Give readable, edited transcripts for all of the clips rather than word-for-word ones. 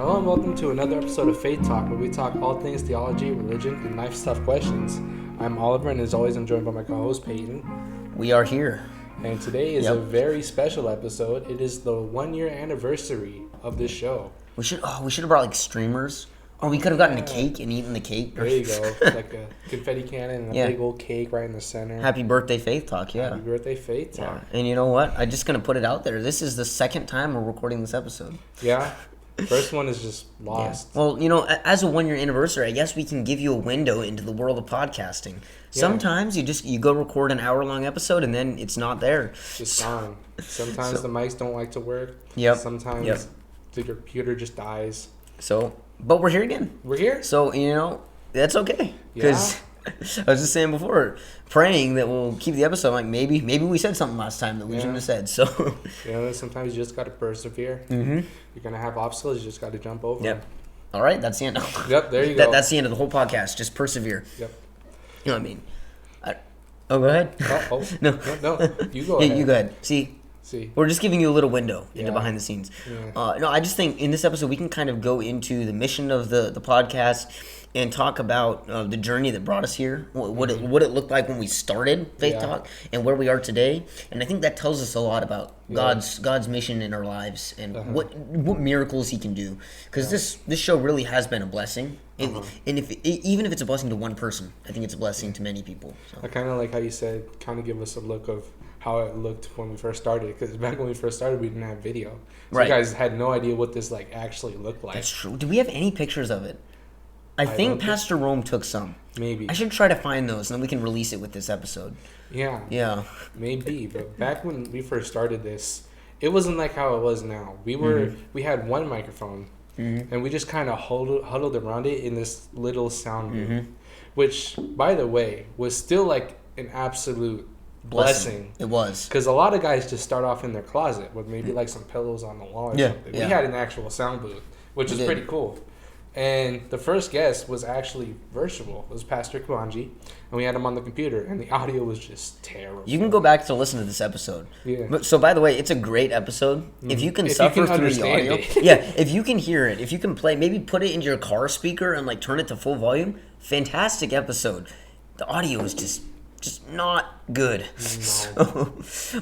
Hello and welcome to another episode of Faith Talk, where we talk all things theology, religion, and life's tough questions. I'm Oliver, and as always, I'm joined by my co-host Payton. We are here. And today is a very special episode. It is the 1-year anniversary of this show. We should have brought like streamers. Or we could have gotten a cake and eaten the cake. There you go. Like a confetti cannon and a big old cake right in the center. Happy birthday, Faith Talk, yeah. Happy birthday, Faith Talk. Yeah. And you know what? I'm just going to put it out there. This is the second time we're recording this episode. Yeah. First one is just lost. Yeah. Well, you know, as a 1-year anniversary, I guess we can give you a window into the world of podcasting. Sometimes you go record an hour-long episode and then it's not there. It's just gone. Sometimes the mics don't like to work. Yep. Sometimes the computer just dies. But we're here again. We're here. So, you know, that's okay. Because I was just saying before, praying that we'll keep the episode. Like maybe we said something last time that we shouldn't have said. So, sometimes you just got to persevere. Mm-hmm. You're going to have obstacles. You just got to jump over. Yep. All right. That's the end. Yep. There you go. That's the end of the whole podcast. Just persevere. Yep. You know what I mean? Go ahead. No. You go ahead. You go ahead. See, we're just giving you a little window into behind the scenes. Yeah. No, I just think in this episode we can kind of go into the mission of the podcast and talk about the journey that brought us here, what it looked like when we started Faith Talk, and where we are today. And I think that tells us a lot about God's mission in our lives and what miracles He can do. Because this show really has been a blessing. And even if it's a blessing to one person, I think it's a blessing to many people. So. I kind of like how you said, kind of give us a look of how it looked when we first started, because back when we first started we didn't have video, so you guys had no idea what this like actually looked like. That's true. Do we have any pictures of it? I think Pastor Rome took some. Maybe I should try to find those and then we can release it with this episode. Yeah maybe. But back when we first started this, it wasn't like how it was now. We had one microphone and we just kind of huddled around it in this little sound booth, which by the way was still like an absolute blessing. It was, because a lot of guys just start off in their closet with maybe like some pillows on the wall or something. We had an actual sound booth, which is pretty cool. And the first guest was actually virtual. It was Pastor Kwanji, and we had him on the computer, and the audio was just terrible. You can go back to listen to this episode. Yeah. But, so by the way, it's a great episode. If you can suffer through the audio, if you can hear it, if you can play, maybe put it into your car speaker and like turn it to full volume. Fantastic episode. The audio is just not good. No.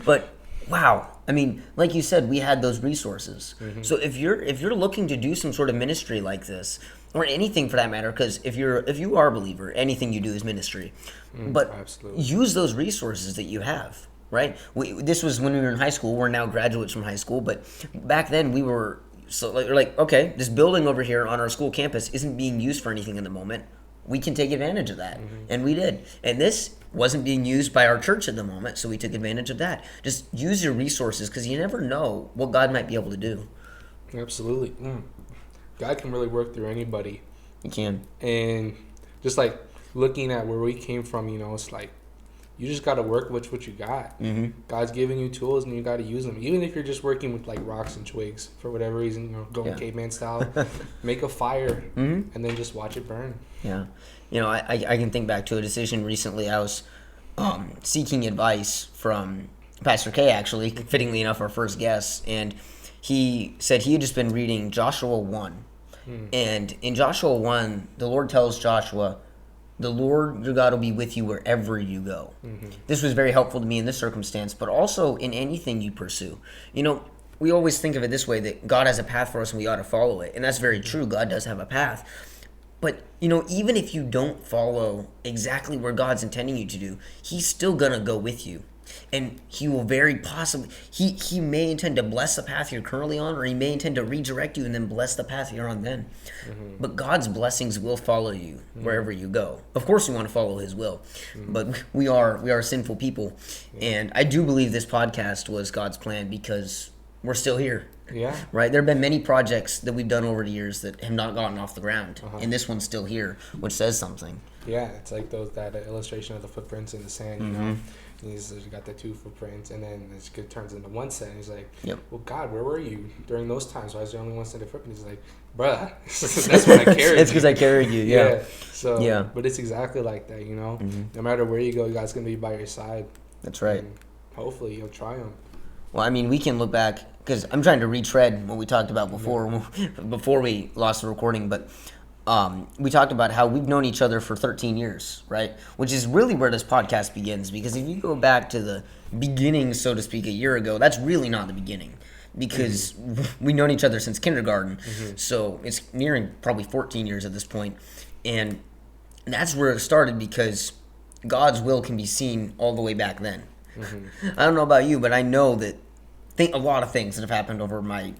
But wow, I mean, like you said, we had those resources. So if you're looking to do some sort of ministry like this, or anything for that matter, because if you are a believer, anything you do is ministry. But absolutely. Use those resources that you have. Right? This was when we were in high school. We're now graduates from high school, but back then we were like, okay, this building over here on our school campus isn't being used for anything in the moment. We can take advantage of that. And we did. And this wasn't being used by our church at the moment, so we took advantage of that. Just use your resources, because you never know what God might be able to do. Absolutely. God can really work through anybody. He can. And just like looking at where we came from, it's like you just got to work with what you got. God's giving you tools and you got to use them. Even if you're just working with like rocks and twigs for whatever reason, going caveman style, make a fire and then just watch it burn. Yeah. I can think back to a decision recently. I was seeking advice from Pastor K, actually, fittingly enough, our first guest. And he said he had just been reading Joshua 1. And in Joshua 1, the Lord tells Joshua, the Lord your God will be with you wherever you go. This was very helpful to me in this circumstance, but also in anything you pursue. We always think of it this way, that God has a path for us and we ought to follow it. And that's very true. God does have a path. But, even if you don't follow exactly where God's intending you to do, He's still going to go with you. And He will very possibly, he may intend to bless the path you're currently on, or He may intend to redirect you and then bless the path you're on then. But God's blessings will follow you wherever you go. Of course we want to follow His will, but we are sinful people. And I do believe this podcast was God's plan, because we're still here. Yeah. Right? There have been many projects that we've done over the years that have not gotten off the ground. And this one's still here, which says something. Yeah, it's like that illustration of the footprints in the sand, He's got the 2 footprints, and then it turns into one set. And he's like, well, God, where were you during those times? Why is there only one set of footprints? He's like, bruh, that's when I carried you. It's because I carried you, yeah. But it's exactly like that, No matter where you go, God's going to be by your side. That's right. And hopefully you'll triumph. Well, I mean, we can look back because I'm trying to retread what we talked about before we lost the recording, but we talked about how we've known each other for 13 years, right? Which is really where this podcast begins, because if you go back to the beginning, so to speak, a year ago, that's really not the beginning, because we've known each other since kindergarten, so it's nearing probably 14 years at this point, and that's where it started, because God's will can be seen all the way back then. I don't know about you, but I know that a lot of things that have happened over my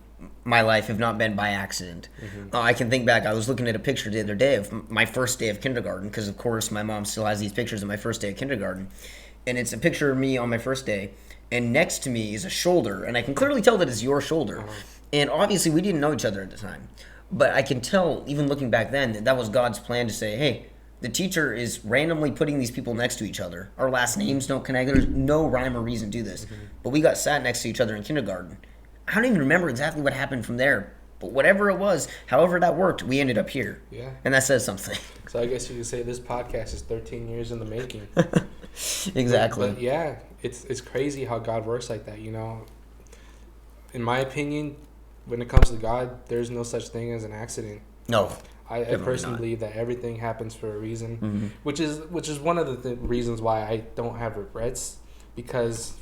life have not been by accident. I can think back, I was looking at a picture the other day of my first day of kindergarten, because of course my mom still has these pictures of my first day of kindergarten, and it's a picture of me on my first day, and next to me is a shoulder, and I can clearly tell that it's your shoulder. And obviously we didn't know each other at the time, but I can tell, even looking back then, that was God's plan to say, hey, the teacher is randomly putting these people next to each other. Our last names don't connect. There's no rhyme or reason to this. But we got sat next to each other in kindergarten. I don't even remember exactly what happened from there. But whatever it was, however that worked, we ended up here. Yeah. And that says something. So I guess you could say this podcast is 13 years in the making. Exactly. But yeah, it's crazy how God works like that, you know. In my opinion, when it comes to God, there's no such thing as an accident. No. I personally believe that everything happens for a reason, which is one of the reasons why I don't have regrets, because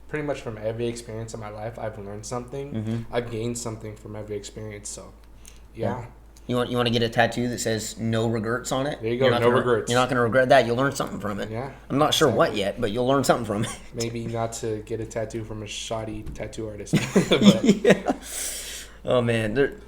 pretty much from every experience in my life, I've learned something. I've gained something from every experience. So, yeah. You want to get a tattoo that says "no regrets" on it? There you go, no regrets. You're not going to regret that. You'll learn something from it. Yeah. I'm not sure what yet, but you'll learn something from it. Maybe not to get a tattoo from a shoddy tattoo artist. But. Yeah. Oh man,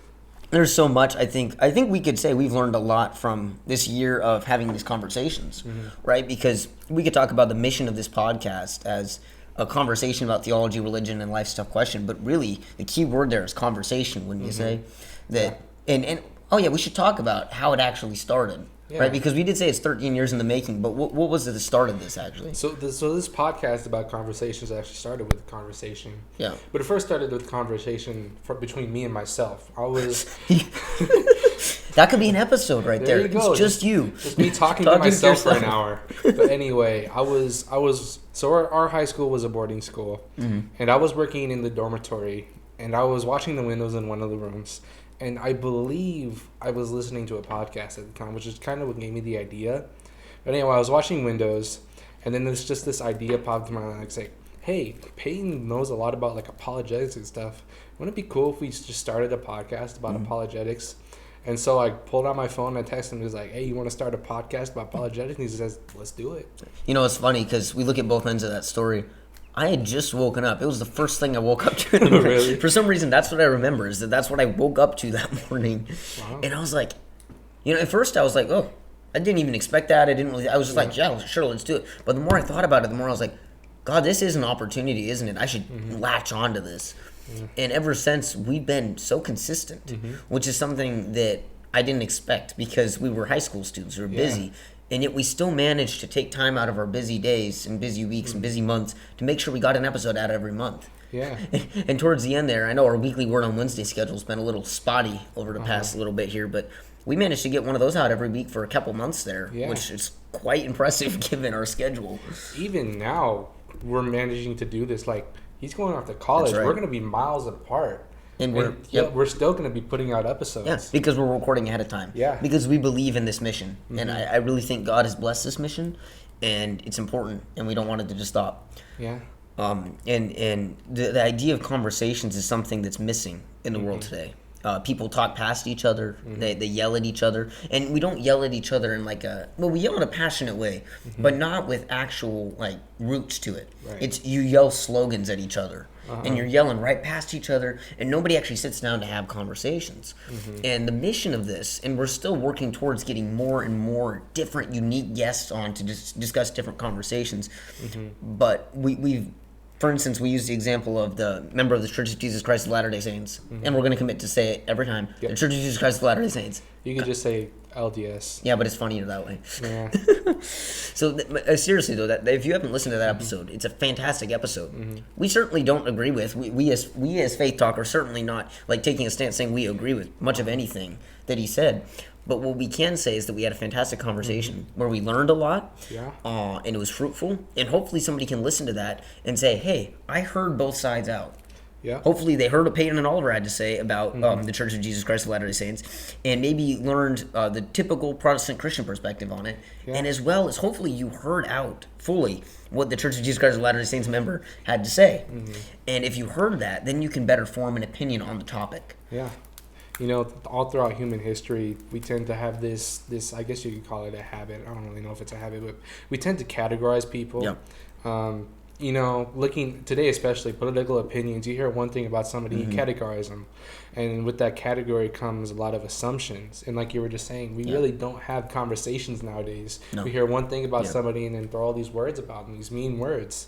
there's so much. I think we could say we've learned a lot from this year of having these conversations, right? Because we could talk about the mission of this podcast as a conversation about theology, religion, and life stuff question, but really the key word there is conversation, wouldn't you say? That and oh yeah, we should talk about how it actually started, right? Because we did say it's 13 years in the making, but what was the start of this actually? So this podcast about conversations actually started with a conversation. Yeah. But it first started with a conversation between me and myself. I was... That could be an episode right there. You go. It's just you. Just me talking to myself for an hour. But anyway, I was so our high school was a boarding school, and I was working in the dormitory, and I was watching the windows in one of the rooms, and I believe I was listening to a podcast at the time, which is kind of what gave me the idea. But anyway, I was watching Windows, and then there's just this idea popped in my mind. It's like, hey, Payton knows a lot about like apologetics and stuff. Wouldn't it be cool if we just started a podcast about apologetics? And so I pulled out my phone and I texted him. He was like, hey, you want to start a podcast about apologetics? And he says, let's do it. You know, it's funny because we look at both ends of that story. I had just woken up. It was the first thing I woke up to. Really? For some reason, that's what I remember, is that's what I woke up to that morning. Wow. And I was like, you know, at first I was like, oh, I didn't even expect that. I was just like, yeah, sure, let's do it. But the more I thought about it, the more I was like, God, this is an opportunity, isn't it? I should latch onto this. And ever since, we've been so consistent, which is something that I didn't expect, because we were high school students. We were busy. And yet we still managed to take time out of our busy days and busy weeks and busy months to make sure we got an episode out every month. Yeah. And towards the end there, I know our weekly Word on Wednesday schedule's been a little spotty over the past little bit here, but we managed to get one of those out every week for a couple months there, which is quite impressive given our schedule. Even now, we're managing to do this. Like, he's going off to college. Right. We're going to be miles apart. And we're still going to be putting out episodes. Yeah, because we're recording ahead of time. Yeah. Because we believe in this mission. And I really think God has blessed this mission, and it's important, and we don't want it to just stop. Yeah. And the idea of conversations is something that's missing in the world today. People talk past each other. They yell at each other. And we don't yell at each other in we yell in a passionate way, but not with actual roots to it. Right. It's you yell slogans at each other. And you're yelling right past each other, and nobody actually sits down to have conversations. And the mission of this, and we're still working towards getting more and more different, unique guests on to discuss different conversations. But we've, for instance, we use the example of the member of the Church of Jesus Christ of Latter-day Saints, and we're going to commit to say it every time, the Church of Jesus Christ of Latter-day Saints. You could just say LDS. Yeah, but it's funnier that way. Yeah. So seriously though, that if you haven't listened to that episode, it's a fantastic episode. We certainly don't agree with we as Faith Talk are certainly not taking a stance saying we agree with much of anything that he said. But what we can say is that we had a fantastic conversation where we learned a lot, and it was fruitful. And hopefully somebody can listen to that and say, "Hey, I heard both sides out." Yeah. Hopefully they heard what Payton and Oliver had to say about the Church of Jesus Christ of Latter-day Saints, and maybe learned the typical Protestant Christian perspective on it, and as well as hopefully you heard out fully what the Church of Jesus Christ of Latter-day Saints member had to say. And if you heard that, then you can better form an opinion on the topic. Yeah. You know, all throughout human history, we tend to have this, I guess you could call it a habit. I don't really know if it's a habit, but we tend to categorize people. Yeah. You know, looking today, especially political opinions, you hear one thing about somebody, you categorize them. And with that category comes a lot of assumptions. And like you were just saying, we really don't have conversations nowadays. No. We hear one thing about somebody and then throw all these words about them, these mean words.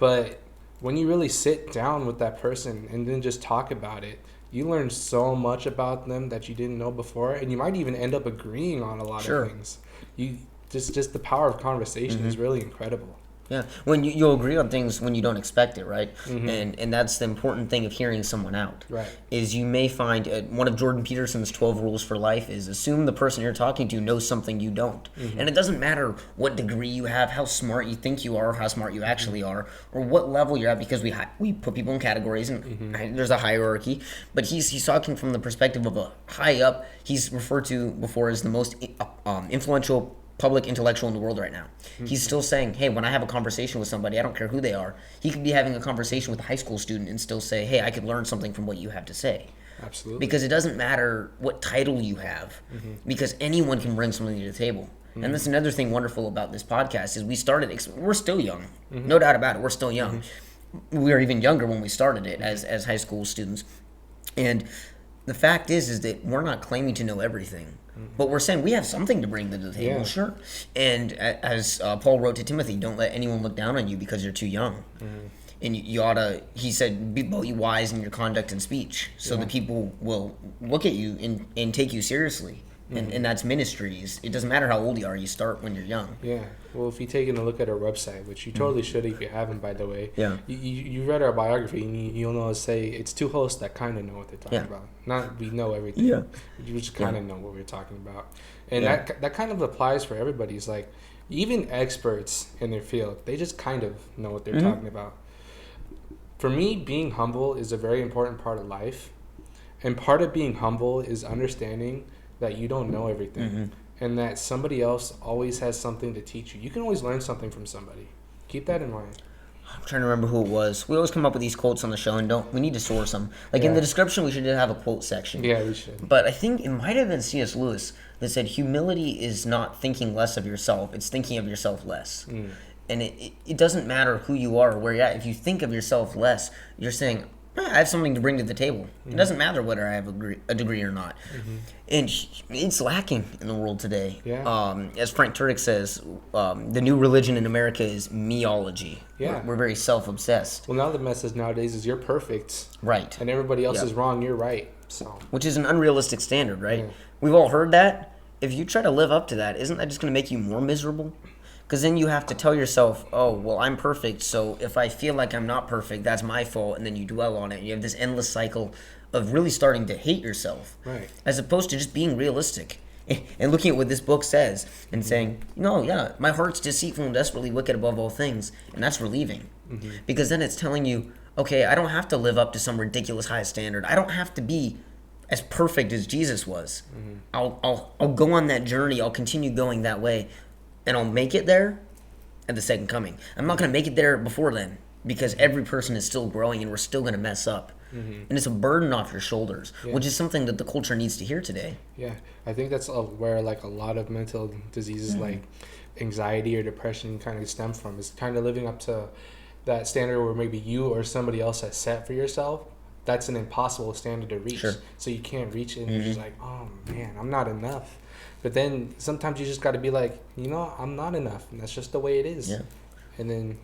But when you really sit down with that person and then just talk about it, you learn so much about them that you didn't know before. And you might even end up agreeing on a lot of things. You just the power of conversation is really incredible. Yeah, when you'll agree on things when you don't expect it, right? And that's the important thing of hearing someone out. Right. Is you may find one of Jordan Peterson's 12 rules for life is assume the person you're talking to knows something you don't. And it doesn't matter what degree you have, how smart you think you are, how smart you actually are, or what level you're at, because we put people in categories and there's a hierarchy. But he's talking from the perspective of a high up. He's referred to before as the most influential public intellectual in the world right now. He's still saying, hey, when I have a conversation with somebody, I don't care who they are. He could be having a conversation with a high school student and still say, hey, I could learn something from what you have to say. Absolutely. Because it doesn't matter what title you have, because anyone can bring something to the table. And that's another thing wonderful about this podcast is we're still young. No doubt about it, we're still young. We were even younger when we started it as high school students. And the fact is that we're not claiming to know everything. But we're saying we have something to bring to the table, sure. And as Paul wrote to Timothy, don't let anyone look down on you because you're too young. And you ought to, he said, be wise in your conduct and speech so that people will look at you and take you seriously. And that's ministries. It doesn't matter how old you are. You start when you're young. Yeah. Well, if you're taking a look at our website, which you totally should if you haven't, by the way. Yeah. You read our biography, and you'll know us say it's two hosts that kind of know what they're talking about. Not we know everything. Yeah. We just kind of know what we're talking about. And that kind of applies for everybody. It's like even experts in their field, they just kind of know what they're talking about. For me, being humble is a very important part of life. And part of being humble is understanding that you don't know everything and that somebody else always has something to teach you. You can always learn something from somebody. Keep that in mind. I'm trying to remember who it was. We always come up with these quotes on the show and we need to source them. Like in the description, we should have a quote section. Yeah, we should. But I think it might have been C.S. Lewis that said humility is not thinking less of yourself, it's thinking of yourself less. And it doesn't matter who you are or where you're at. If you think of yourself less, you're saying, I have something to bring to the table. It doesn't matter whether I have a degree or not. And it's lacking in the world today. As Frank Turek says, the new religion in America is meology. We're very self-obsessed. Well, now the message nowadays is you're perfect. Right. And everybody else is wrong, you're right. So. Which is an unrealistic standard, right? We've all heard that. If you try to live up to that, isn't that just going to make you more miserable? Because then you have to tell yourself, oh, well, I'm perfect, so if I feel like I'm not perfect, that's my fault, and then you dwell on it. And you have this endless cycle of really starting to hate yourself, as opposed to just being realistic and looking at what this book says and saying, no, my heart's deceitful and desperately wicked above all things, and that's relieving. Because then it's telling you, okay, I don't have to live up to some ridiculous high standard. I don't have to be as perfect as Jesus was. I'll go on that journey. I'll continue going that way. And I'll make it there at the second coming. I'm not going to make it there before then because every person is still growing and we're still going to mess up. And it's a burden off your shoulders, which is something that the culture needs to hear today. Yeah, I think that's where like a lot of mental diseases like anxiety or depression kind of stem from. Is kind of living up to that standard where maybe you or somebody else has set for yourself. That's an impossible standard to reach. So you can't reach it and you're just like, oh man, I'm not enough. But then sometimes you just got to be like, I'm not enough. And that's just the way it is. And then,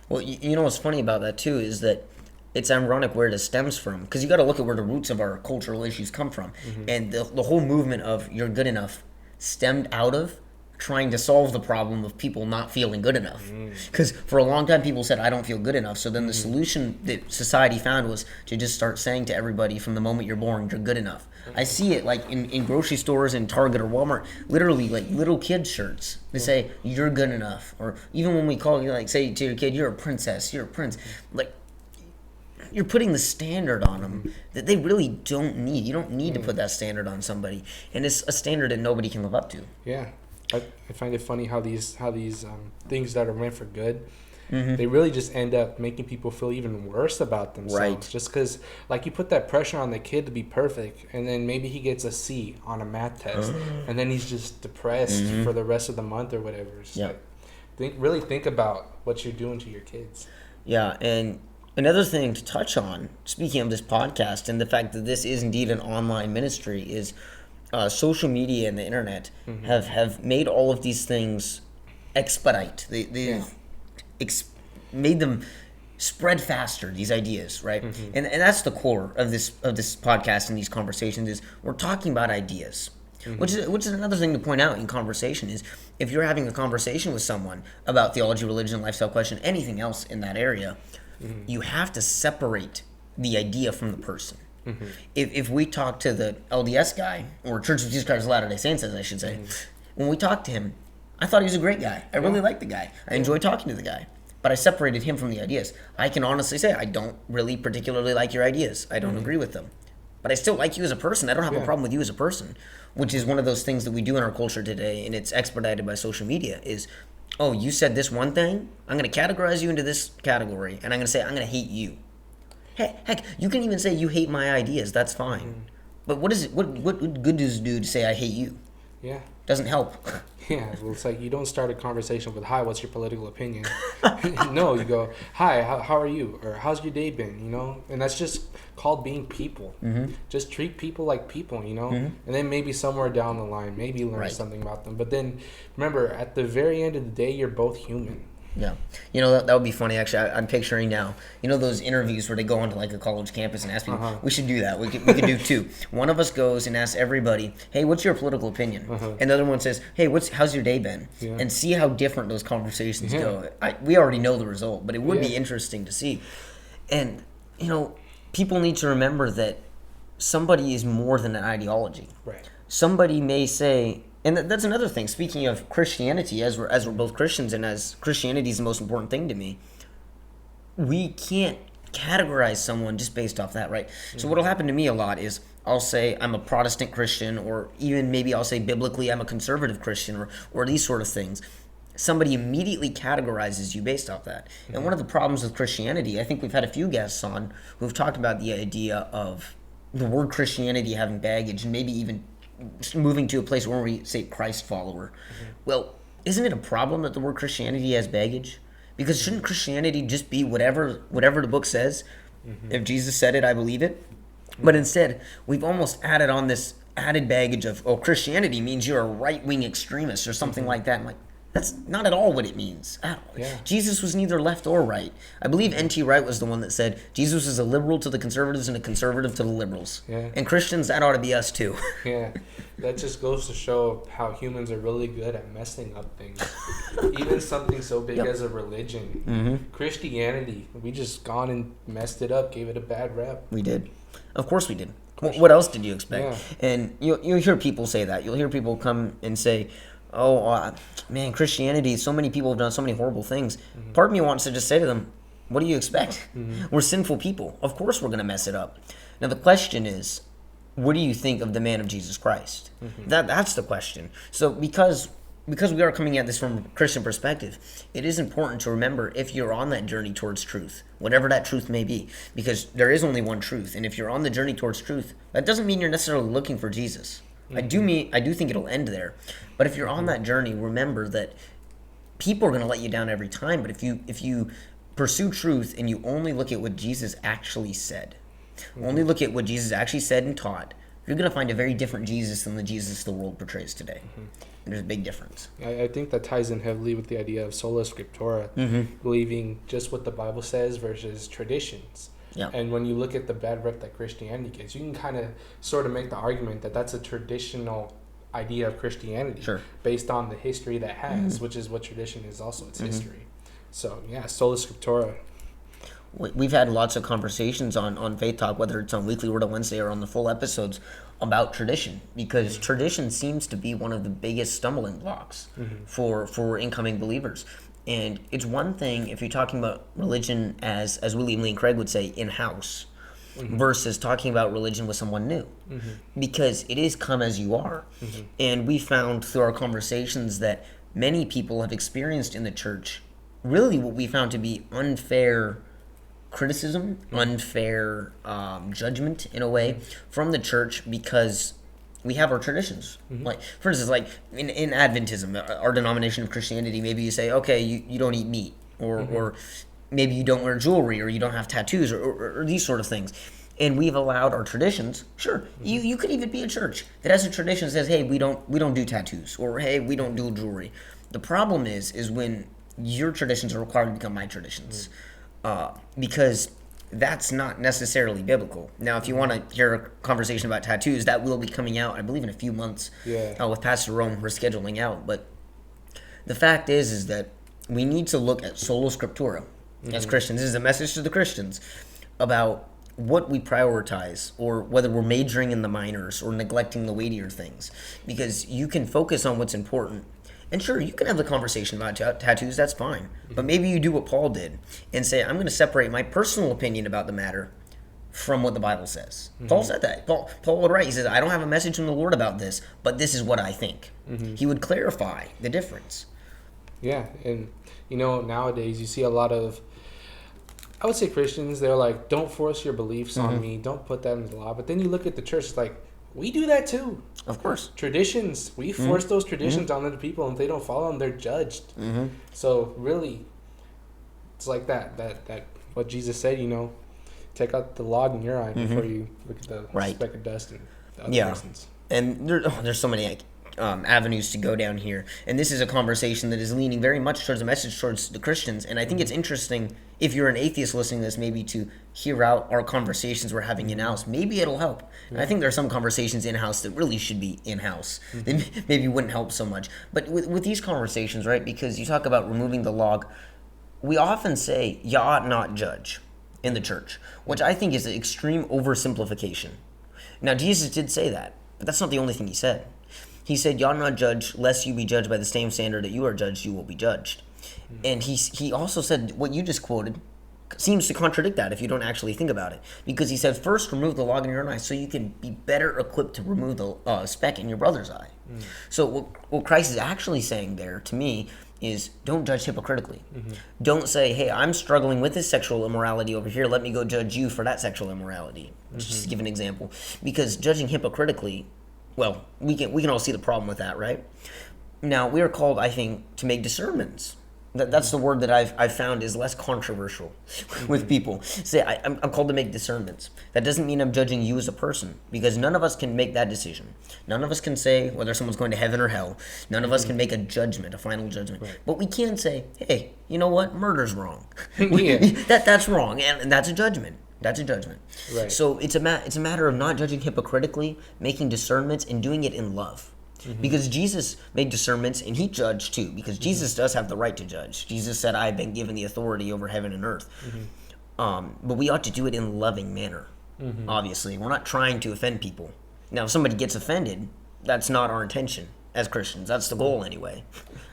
Well, you know what's funny about that, too, is that it's ironic where it stems from. Because you got to look at where the roots of our cultural issues come from. And the whole movement of you're good enough stemmed out of trying to solve the problem of people not feeling good enough. Because for a long time, people said, I don't feel good enough. So then the solution that society found was to just start saying to everybody from the moment you're born, you're good enough. I see it like in grocery stores, in Target or Walmart, literally like little kids' shirts. They say, you're good enough. Or even when we call you, like say to your kid, you're a princess, you're a prince. Like, you're putting the standard on them that they really don't need. You don't need to put that standard on somebody, and it's a standard that nobody can live up to. Yeah, I find it funny how these things that are meant for good, they really just end up making people feel even worse about themselves. Right. Just because, like, you put that pressure on the kid to be perfect, and then maybe he gets a C on a math test, and then he's just depressed for the rest of the month or whatever. It's like, really think about what you're doing to your kids. Yeah, and another thing to touch on, speaking of this podcast and the fact that this is indeed an online ministry, is social media and the internet have made all of these things expedite. They've made them spread faster, these ideas, right? And that's the core of this podcast and these conversations, is we're talking about ideas. Which is another thing to point out in conversation, is if you're having a conversation with someone about theology, religion, lifestyle question, anything else in that area, you have to separate the idea from the person. If we talk to the LDS guy, or Church of Jesus Christ of Latter-day Saints, as I should say, when we talked to him, I thought he was a great guy. I really liked the guy. I enjoyed talking to the guy. But I separated him from the ideas. I can honestly say I don't really particularly like your ideas. I don't agree with them. But I still like you as a person. I don't have a problem with you as a person, which is one of those things that we do in our culture today, and it's expedited by social media, is, oh, you said this one thing, I'm going to categorize you into this category, and I'm going to say I'm going to hate you. Heck, you can even say you hate my ideas. That's fine. But what good does it do to say I hate you? Yeah. Doesn't help. Yeah, well, it's like you don't start a conversation with, hi, what's your political opinion? No, you go, hi, how are you? Or how's your day been, you know? And that's just called being people. Just treat people like people, you know? And then maybe somewhere down the line, maybe learn something about them. But then remember, at the very end of the day, you're both human. Yeah. You know, that would be funny, actually. I'm picturing now, you know, those interviews where they go onto like a college campus and ask people, we should do that. We could do two. One of us goes and asks everybody, hey, what's your political opinion? And the other one says, hey, how's your day been? And see how different those conversations go. We already know the result, but it would be interesting to see. And, you know, people need to remember that somebody is more than an ideology. Right. Somebody may say, and that's another thing, speaking of Christianity, as we're both Christians, and as Christianity is the most important thing to me, we can't categorize someone just based off that, right? So what'll happen to me a lot is I'll say I'm a Protestant Christian, or even maybe I'll say biblically I'm a conservative Christian, or these sort of things. Somebody immediately categorizes you based off that. And one of the problems with Christianity, I think we've had a few guests on who've talked about the idea of the word Christianity having baggage, and maybe even moving to a place where we say Christ follower. Well, isn't it a problem that the word Christianity has baggage? Because shouldn't Christianity just be whatever the book says? If Jesus said it, I believe it. But instead, we've almost added on this added baggage of, oh, Christianity means you're a right-wing extremist or something like that. I'm like, that's not at all what it means. Jesus was neither left or right. I believe N.T. Wright was the one that said Jesus is a liberal to the conservatives and a conservative to the liberals. And Christians, that ought to be us too. That just goes to show how humans are really good at messing up things. Even something so big as a religion. Christianity, we just gone and messed it up, gave it a bad rep. We did. Of course we did. What else did you expect? And you'll hear people say that. You'll hear people come and say, oh, man, Christianity, so many people have done so many horrible things. Part of me wants to just say to them, what do you expect? We're sinful people. Of course we're going to mess it up. Now the question is, what do you think of the man of Jesus Christ? That's the question. So because we are coming at this from a Christian perspective, it is important to remember, if you're on that journey towards truth, whatever that truth may be, because there is only one truth, and if you're on the journey towards truth, that doesn't mean you're necessarily looking for Jesus. I do think it'll end there. But if you're on that journey, remember that people are going to let you down every time. But if you pursue truth and you only look at what Jesus actually said, only look at what Jesus actually said and taught, you're going to find a very different Jesus than the Jesus the world portrays today. And there's a big difference. I think that ties in heavily with the idea of sola scriptura, believing just what the Bible says versus traditions. And when you look at the bad rep that Christianity gets, you can kind of sort of make the argument that that's a traditional idea of Christianity based on the history that has, which is what tradition is also, its history. So, yeah, sola scriptura. We've had lots of conversations on Faith Talk, whether it's on Weekly Word on Wednesday or on the full episodes, about tradition, because tradition seems to be one of the biggest stumbling blocks for incoming believers. And it's one thing if you're talking about religion as William Lane Craig would say, in-house, versus talking about religion with someone new. Because it is come as you are. And we found through our conversations that many people have experienced in the church really what we found to be unfair criticism, unfair judgment in a way from the church because we have our traditions. Like, for instance, like in Adventism, our denomination of Christianity, maybe you say, okay, you don't eat meat, or maybe you don't wear jewelry, or you don't have tattoos, or these sort of things. And we've allowed our traditions. Sure, you could even be a church that has a tradition that says, hey, we don't do tattoos, or hey, we don't do jewelry. The problem is when your traditions are required to become my traditions, because that's not necessarily biblical. Now, if you want to hear a conversation about tattoos, that will be coming out, I believe, in a few months. With Pastor Rome, we're scheduling out. But the fact is that we need to look at sola scriptura as Christians. This is a message to the Christians about what we prioritize, or whether we're majoring in the minors or neglecting the weightier things. Because you can focus on what's important. And sure, you can have the conversation about tattoos, that's fine. But maybe you do what Paul did and say, I'm going to separate my personal opinion about the matter from what the Bible says. Paul said that. Paul would write, he says, I don't have a message from the Lord about this, but this is what I think. He would clarify the difference. Yeah, and nowadays you see a lot of, I would say Christians, they're like, don't force your beliefs on me, don't put that in the law. But then you look at the church, it's like, we do that too. Of course. Traditions. We force those traditions on other people, and if they don't follow them, they're judged. So really, it's like that what Jesus said, take out the log in your eye before you look at the speck of dust in the other person's. And there's so many avenues to go down here. And this is a conversation that is leaning very much towards a message towards the Christians. And I think it's interesting, if you're an atheist listening to this, maybe to hear out our conversations we're having in-house. Maybe it'll help. And I think there are some conversations in-house that really should be in-house. They maybe wouldn't help so much. But with these conversations, right, because you talk about removing the log, we often say, you ought not judge in the church, which I think is an extreme oversimplification. Now, Jesus did say that, but that's not the only thing he said. He said, you ought not judge, lest you be judged by the same standard that you are judged, you will be judged. And he also said, what you just quoted seems to contradict that if you don't actually think about it. Because he said, first remove the log in your own eye so you can be better equipped to remove the speck in your brother's eye. So what Christ is actually saying there, to me, is don't judge hypocritically. Don't say, hey, I'm struggling with this sexual immorality over here, let me go judge you for that sexual immorality. Just to give an example. Because judging hypocritically, well, we can all see the problem with that, right? Now, we are called, I think, to make discernments. That's the word that I've found is less controversial with people. Say, I'm called to make discernments. That doesn't mean I'm judging you as a person, because none of us can make that decision. None of us can say whether someone's going to heaven or hell. None of us can make a judgment, a final judgment. Right. But we can say, hey, you know what? Murder's wrong. That's wrong, and that's a judgment. That's a judgment. Right. So it's a matter of not judging hypocritically, making discernments, and doing it in love. Because Jesus made discernments, and he judged too, because Jesus does have the right to judge. Jesus said, I've been given the authority over heaven and earth. But we ought to do it in a loving manner, obviously. We're not trying to offend people. Now, if somebody gets offended, that's not our intention as Christians. That's the goal anyway.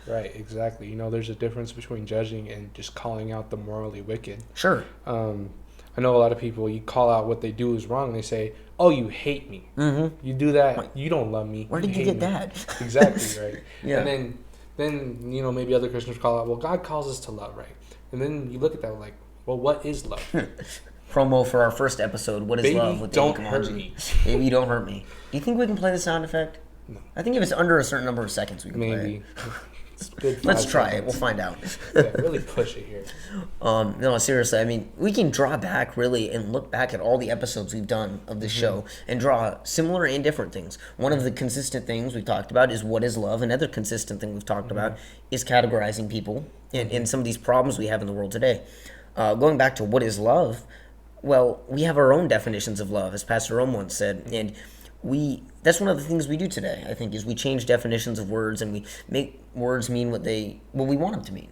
Right, exactly. There's a difference between judging and just calling out the morally wicked. Sure. I know a lot of people, you call out what they do is wrong, and they say, oh, you hate me. You do that, you don't love me. Where did you get that? Exactly, right. And then maybe other Christians call out, well, God calls us to love, right? And then you look at that like, well, what is love? Promo for our first episode, what is Baby, love? With don't hurt me. Baby, don't hurt me. Do you think we can play the sound effect? No. I think if it's under a certain number of seconds, we can play it. Let's try it. We'll find out. Really push it here. No, seriously. I mean, we can draw back really and look back at all the episodes we've done of this show and draw similar and different things. One of the consistent things we've talked about is what is love. Another consistent thing we've talked about is categorizing people in some of these problems we have in the world today. Going back to what is love, well, we have our own definitions of love, as Pastor Rome once said, and that's one of the things we do today, I think, is we change definitions of words and we make words mean what we want them to mean.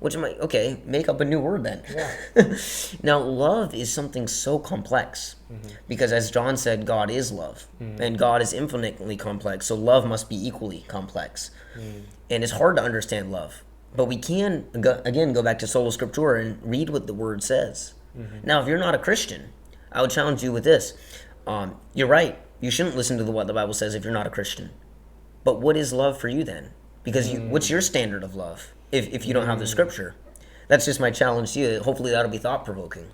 Which I'm like, okay, make up a new word then. Yeah. Now, love is something so complex because, as John said, God is love and God is infinitely complex, so love must be equally complex. And it's hard to understand love But we can, again, go back to sola scriptura and read what the word says. Now, if you're not a Christian, I would challenge you with this. You're right. You shouldn't listen to what the Bible says if you're not a Christian. But what is love for you then? Because what's your standard of love if you don't have the scripture? That's just my challenge to you. Hopefully that'll be thought-provoking.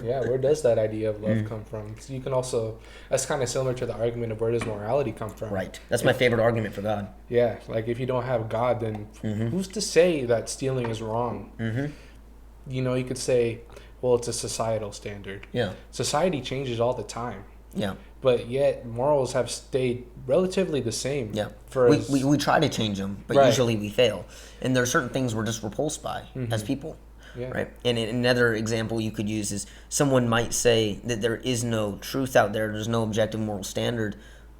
Yeah, where does that idea of love come from? So you can also, that's kind of similar to the argument of where does morality come from? Right. That's my favorite argument for God. Yeah, like if you don't have God, then who's to say that stealing is wrong? You know, you could say, well, it's a societal standard. Yeah. Society changes all the time. Yeah. But yet morals have stayed relatively the same. Yeah. For We try to change them, but usually we fail. And there are certain things we're just repulsed by as people. Yeah. Right. And another example you could use is someone might say that there is no truth out there, there's no objective moral standard.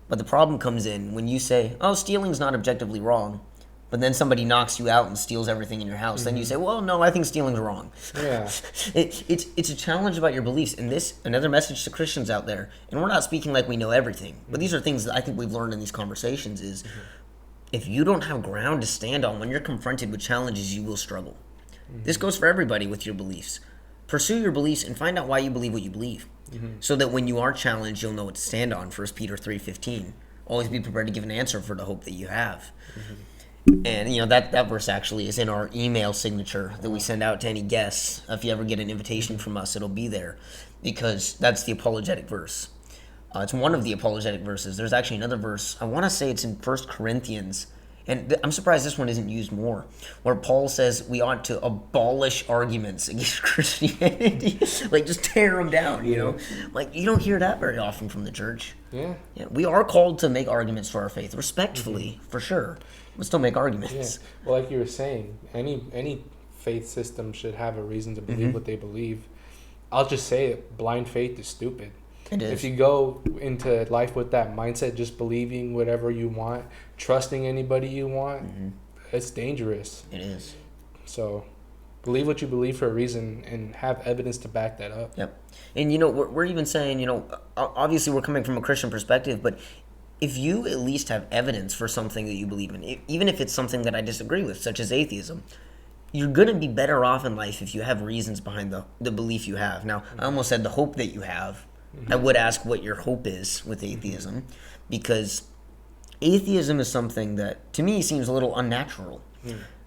But the problem comes in when you say, oh, stealing's not objectively wrong. But then somebody knocks you out and steals everything in your house. Then you say, well, no, I think stealing's wrong. Yeah. It's a challenge about your beliefs. And this, another message to Christians out there, and we're not speaking like we know everything, but these are things that I think we've learned in these conversations is if you don't have ground to stand on, when you're confronted with challenges, you will struggle. This goes for everybody with your beliefs. Pursue your beliefs and find out why you believe what you believe. So that when you are challenged, you'll know what to stand on. 1 Peter 3:15. Always be prepared to give an answer for the hope that you have. And, you know, that verse actually is in our email signature that we send out to any guests. If you ever get an invitation from us, it'll be there. Because that's the apologetic verse. It's one of the apologetic verses. There's actually another verse. I want to say it's in 1 Corinthians. And I'm surprised this one isn't used more, where Paul says we ought to abolish arguments against Christianity. Like, just tear them down, you know? Like, you don't hear that very often from the church. Yeah. We are called to make arguments for our faith, respectfully, for sure. But still make arguments. Yeah. Well, like you were saying, any faith system should have a reason to believe what they believe. I'll just say it, blind faith is stupid. It is. If you go into life with that mindset, just believing whatever you want, trusting anybody you want, it's dangerous. It is. So believe what you believe for a reason and have evidence to back that up. Yep. And, you know, we're even saying, you know, obviously we're coming from a Christian perspective, but if you at least have evidence for something that you believe in, even if it's something that I disagree with, such as atheism, you're going to be better off in life if you have reasons behind the belief you have. Now, I almost said the hope that you have. I would ask what your hope is with atheism, because atheism is something that, to me, seems a little unnatural.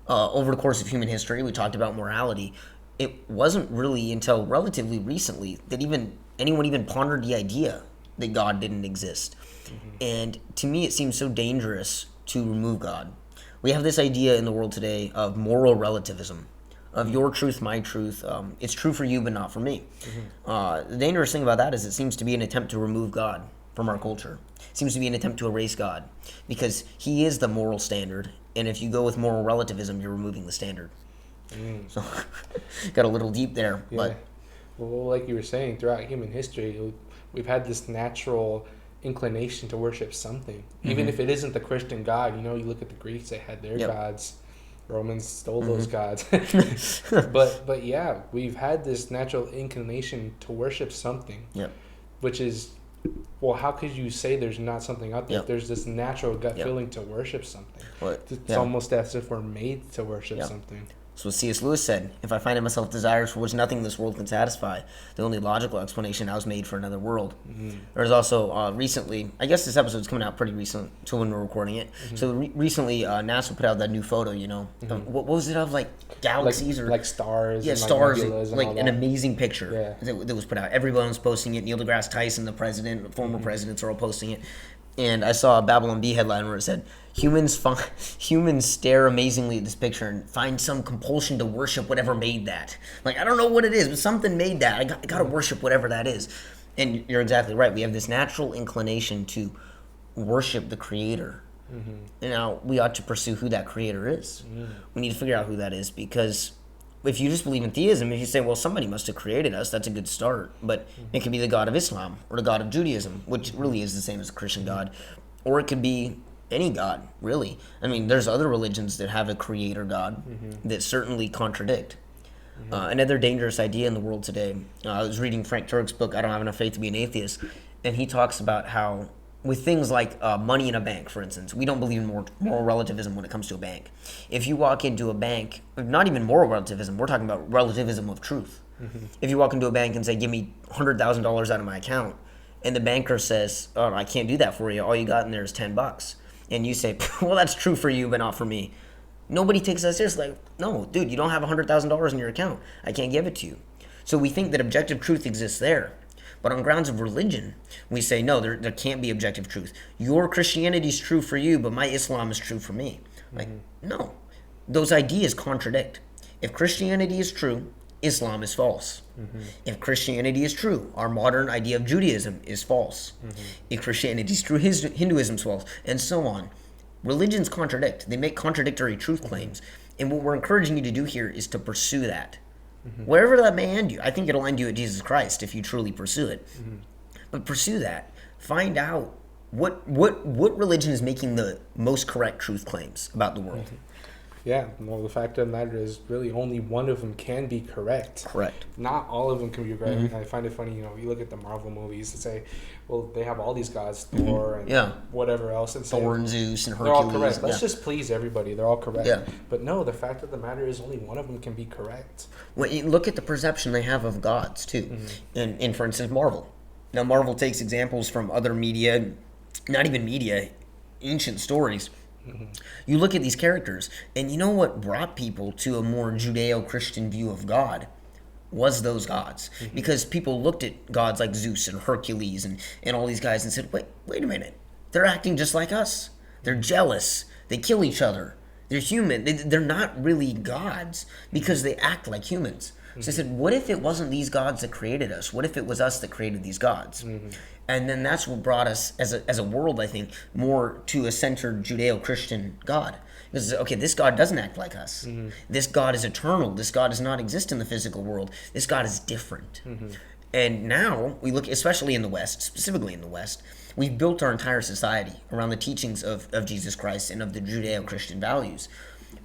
Over the course of human history, we talked about morality. It wasn't really until relatively recently that anyone even pondered the idea that God didn't exist. And to me, it seems so dangerous to remove God. We have this idea in the world today of moral relativism, of your truth, my truth. It's true for you, but not for me. The dangerous thing about that is it seems to be an attempt to remove God from our culture. It seems to be an attempt to erase God, because he is the moral standard. And if you go with moral relativism, you're removing the standard. So, got a little deep there. Yeah. But well, like you were saying, throughout human history, we've had this natural inclination to worship something, even if it isn't the Christian God. You know, you look at the Greeks; they had their gods. Romans stole those gods. but yeah, we've had this natural inclination to worship something. Which is, well, how could you say there's not something out there? There's this natural gut feeling to worship something. It's almost as if we're made to worship something. So C.S. Lewis said, if I find in myself desires for which nothing in this world can satisfy, the only logical explanation I was made for another world. There's also recently, I guess this episode's coming out pretty recent to when we're recording it. So recently NASA put out that new photo, you know. What was it of, like galaxies or like stars? Yeah, and stars, like an amazing picture that was put out. Everyone was posting it. Neil deGrasse Tyson, the president, former presidents are all posting it. And I saw a Babylon Bee headline where it said, humans stare amazingly at this picture and find some compulsion to worship whatever made that. Like, I don't know what it is, but something made that. I got to worship whatever that is. And you're exactly right. We have this natural inclination to worship the Creator. And now we ought to pursue who that Creator is. We need to figure out who that is, because if you just believe in theism, if you say, well, somebody must have created us, that's a good start. But it could be the God of Islam or the God of Judaism, which really is the same as a Christian God. Or it could be any God, really. I mean, there's other religions that have a creator God that certainly contradict. Another dangerous idea in the world today, I was reading Frank Turek's book, I Don't Have Enough Faith to Be an Atheist, and he talks about how with things like money in a bank, for instance. We don't believe in moral relativism when it comes to a bank. If you walk into a bank, not even moral relativism, we're talking about relativism of truth. If you walk into a bank and say, give me $100,000 out of my account, and the banker says, oh, I can't do that for you. All you got in there is $10. And you say, well, that's true for you, but not for me. Nobody takes that seriously. Like, no, dude, you don't have $100,000 in your account. I can't give it to you. So we think that objective truth exists there. But on grounds of religion, we say, no, there can't be objective truth. Your Christianity is true for you, but my Islam is true for me. Like, no. Those ideas contradict. If Christianity is true, Islam is false. If Christianity is true, our modern idea of Judaism is false. If Christianity is true, Hinduism is false, and so on. Religions contradict. They make contradictory truth claims. And what we're encouraging you to do here is to pursue that. Wherever that may end you. I think it'll end you at Jesus Christ if you truly pursue it. But pursue that. Find out what religion is making the most correct truth claims about the world. Yeah, well, the fact of the matter is really only one of them can be correct. Correct. Not all of them can be correct. I find it funny, you look at the Marvel movies and say, well, they have all these gods, Thor and whatever else. And Thor and Zeus and Hercules. They're all correct. Let's just please everybody. They're all correct. Yeah. But no, the fact of the matter is only one of them can be correct. Well, you look at the perception they have of gods, too. In, for instance, Marvel. Now, Marvel takes examples from other media, not even media, ancient stories. You look at these characters, and you know what brought people to a more Judeo-Christian view of God was those gods. Because people looked at gods like Zeus and Hercules and all these guys and said, wait a minute. They're acting just like us. They're jealous. They kill each other. They're human. They're not really gods because they act like humans. So I said, what if it wasn't these gods that created us? What if it was us that created these gods? And then that's what brought us, as a world, I think, more to a centered Judeo-Christian God. Because, okay, this God doesn't act like us. This God is eternal. This God does not exist in the physical world. This God is different. And now, we look, especially in the West, specifically in the West, we've built our entire society around the teachings of Jesus Christ and of the Judeo-Christian values,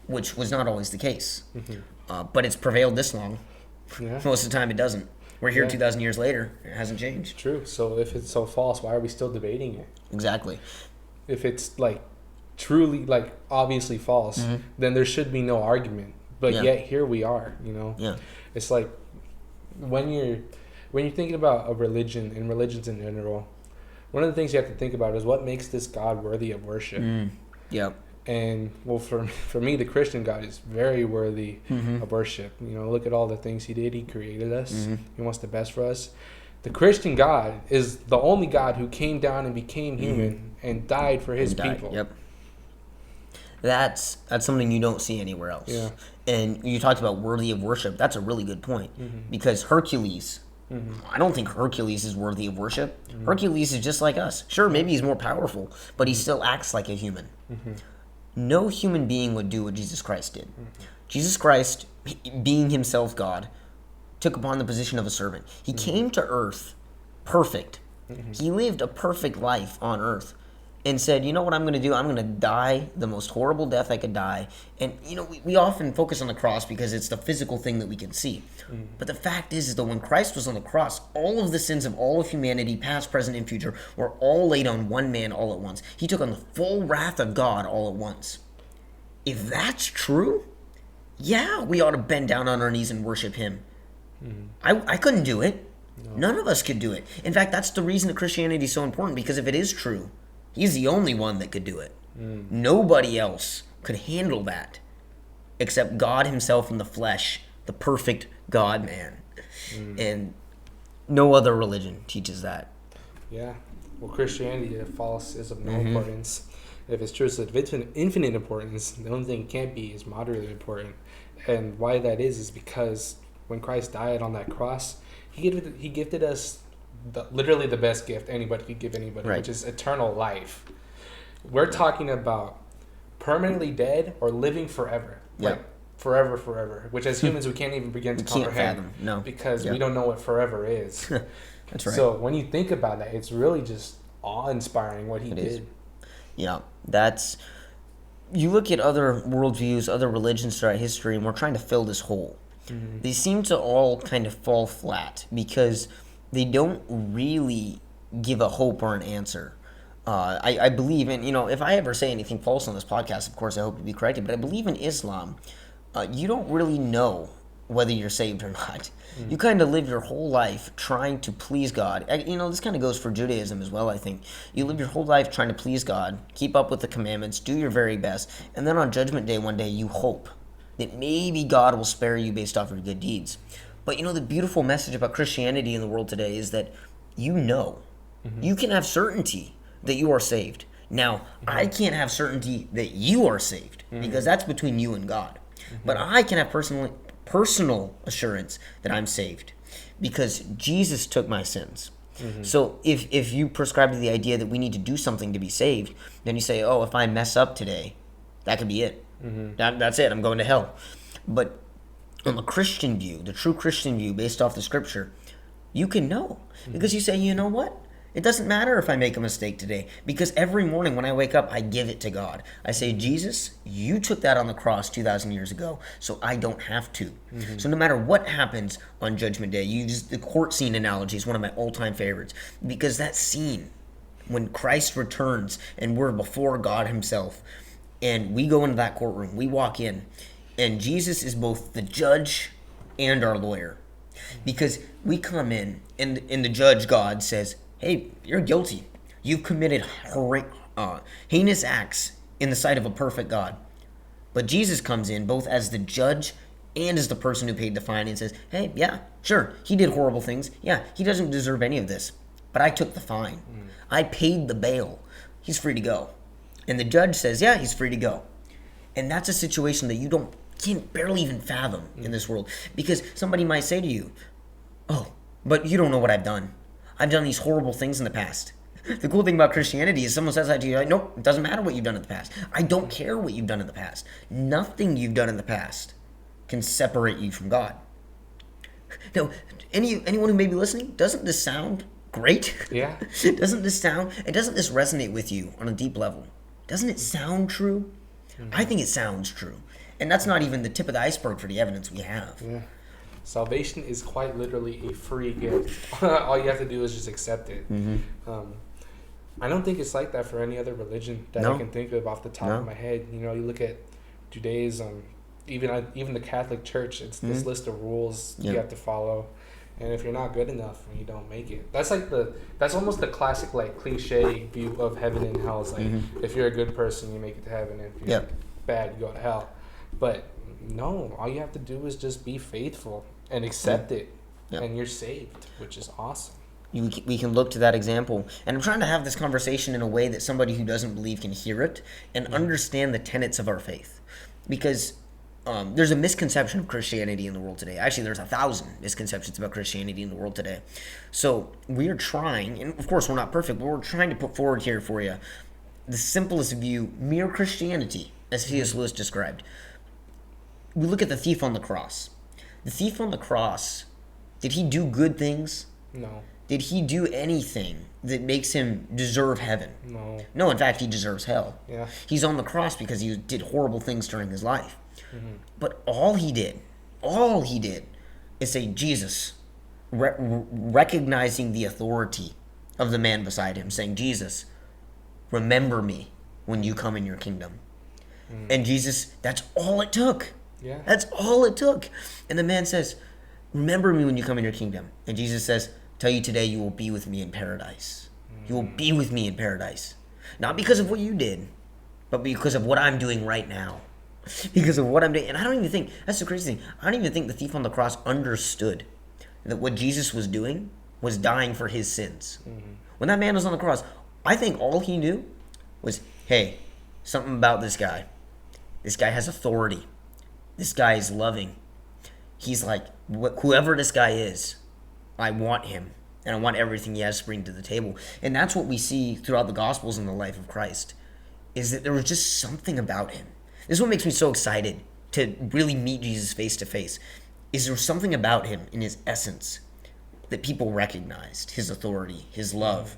which was not always the case. But it's prevailed this long. Most of the time it doesn't. We're here 2,000 years later. It hasn't changed. True. So if it's so false, why are we still debating it? Exactly. If it's truly obviously false, then there should be no argument. But yet here we are. Yeah. It's like when you're thinking about a religion and religions in general, one of the things you have to think about is what makes this God worthy of worship. Yep. And well, for me, the Christian God is very worthy of worship. Look at all the things He did. He created us. He wants the best for us. The Christian God is the only God who came down and became human and died for His people. Yep. That's something you don't see anywhere else. Yeah. And you talked about worthy of worship. That's a really good point because Hercules. I don't think Hercules is worthy of worship. Hercules is just like us. Sure, maybe he's more powerful, but he still acts like a human. No human being would do what Jesus Christ did. Jesus Christ, being himself God, took upon the position of a servant. He came to earth perfect. He lived a perfect life on earth and said, you know what I'm going to do? I'm going to die the most horrible death I could die. And, we often focus on the cross because it's the physical thing that we can see. But the fact is that when Christ was on the cross, all of the sins of all of humanity, past, present, and future, were all laid on one man all at once. He took on the full wrath of God all at once. If that's true, yeah, we ought to bend down on our knees and worship Him. I couldn't do it. No. None of us could do it. In fact, that's the reason that Christianity is so important, because if it is true, He's the only one that could do it. Nobody else could handle that except God Himself in the flesh, the perfect God-man. And no other religion teaches that. Yeah. Well, Christianity, if false, is of no importance. If it's true, it's of infinite importance. The only thing it can't be is moderately important. And why that is because when Christ died on that cross, He gifted us literally the best gift anybody could give anybody, which is eternal life. We're talking about permanently dead or living forever. Forever, which as humans we can't even begin to comprehend. Because we don't know what forever is. That's right. So when you think about that, it's really just awe-inspiring what He did. Yeah, you look at other worldviews, other religions throughout history, and we're trying to fill this hole. They seem to all kind of fall flat because they don't really give a hope or an answer. I believe in, if I ever say anything false on this podcast, of course I hope to be corrected, but I believe in Islam, you don't really know whether you're saved or not. You kind of live your whole life trying to please God. This kind of goes for Judaism as well, I think. You live your whole life trying to please God, keep up with the commandments, do your very best, and then on Judgment Day one day you hope that maybe God will spare you based off your good deeds. But the beautiful message about Christianity in the world today is that you can have certainty that you are saved. Now, I can't have certainty that you are saved because that's between you and God. But I can have personal assurance that I'm saved because Jesus took my sins. So if you prescribe to the idea that we need to do something to be saved, then you say, oh, if I mess up today, that could be it. That's it. I'm going to hell. But on the Christian view, the true Christian view based off the scripture, you can know because you say, you know what? It doesn't matter if I make a mistake today because every morning when I wake up, I give it to God. I say, Jesus, you took that on the cross 2,000 years ago, so I don't have to. So no matter what happens on Judgment Day, you use the court scene analogy is one of my all-time favorites because that scene when Christ returns and we're before God himself and we go into that courtroom, we walk in, and Jesus is both the judge and our lawyer because we come in and the judge, God, says, hey, you're guilty. You've committed heinous acts in the sight of a perfect God. But Jesus comes in both as the judge and as the person who paid the fine and says, hey, yeah, sure, he did horrible things. Yeah, he doesn't deserve any of this. But I took the fine. I paid the bail. He's free to go. And the judge says, yeah, he's free to go. And that's a situation that you can't barely even fathom in this world. Because somebody might say to you, oh, but you don't know what I've done. I've done these horrible things in the past. The cool thing about Christianity is someone says that to you, like, nope, it doesn't matter what you've done in the past. I don't care what you've done in the past. Nothing you've done in the past can separate you from God. Now, anyone who may be listening, doesn't this sound great? Yeah. Doesn't this resonate with you on a deep level? Doesn't it sound true? I think it sounds true. And that's not even the tip of the iceberg for the evidence we have. Yeah. Salvation is quite literally a free gift. All you have to do is just accept it. I don't think it's like that for any other religion that I can think of off the top of my head. You look at Judaism, even the Catholic Church. It's this list of rules you have to follow, and if you're not good enough, you don't make it. That's almost the classic cliche view of heaven and hell. It's like if you're a good person, you make it to heaven, and if you're bad, you go to hell. But no, all you have to do is just be faithful and accept it, and you're saved, which is awesome. We can look to that example. And I'm trying to have this conversation in a way that somebody who doesn't believe can hear it and understand the tenets of our faith. Because there's a misconception of Christianity in the world today. Actually, there's 1,000 misconceptions about Christianity in the world today. So we are trying, and of course we're not perfect, but we're trying to put forward here for you the simplest view, mere Christianity, as C.S. Lewis described. We look at the thief on the cross. The thief on the cross, did he do good things? No. Did he do anything that makes him deserve heaven? No. No, in fact, he deserves hell. Yeah. He's on the cross because he did horrible things during his life. But all he did is say, Jesus, recognizing the authority of the man beside him, saying, Jesus, remember me when you come in your kingdom. And Jesus, that's all it took. Yeah. That's all it took. And the man says, remember me when you come in your kingdom. And Jesus says, tell you today you will be with me in paradise. You will be with me in paradise. Not because of what you did, but because of what I'm doing right now. Because of what I'm doing. And I don't even think, that's the crazy thing, I don't even think the thief on the cross understood that what Jesus was doing was dying for his sins. When that man was on the cross, I think all he knew was, hey, something about this guy. This guy has authority. This guy is loving. He's like, whoever this guy is, I want him. And I want everything he has to bring to the table. And that's what we see throughout the Gospels in the life of Christ, is that there was just something about him. This is what makes me so excited to really meet Jesus face to face. Is there something about him in his essence that people recognized? His authority, his love.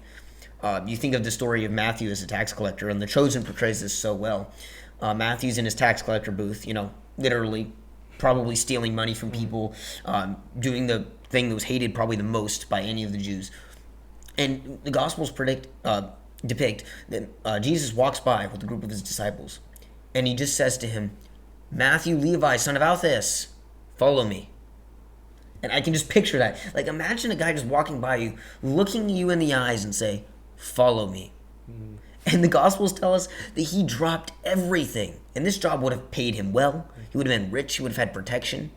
You think of the story of Matthew as a tax collector, and The Chosen portrays this so well. Matthew's in his tax collector booth, literally probably stealing money from people, doing the thing that was hated probably the most by any of the Jews. And the Gospels predict depict that Jesus walks by with a group of his disciples, and he just says to him, Matthew, Levi, son of Alphaeus, follow me. And I can just picture that. Like, imagine a guy just walking by you, looking you in the eyes and say, follow me. Mm. And the Gospels tell us that he dropped everything. And this job would have paid him well. He would have been rich. He would have had protection.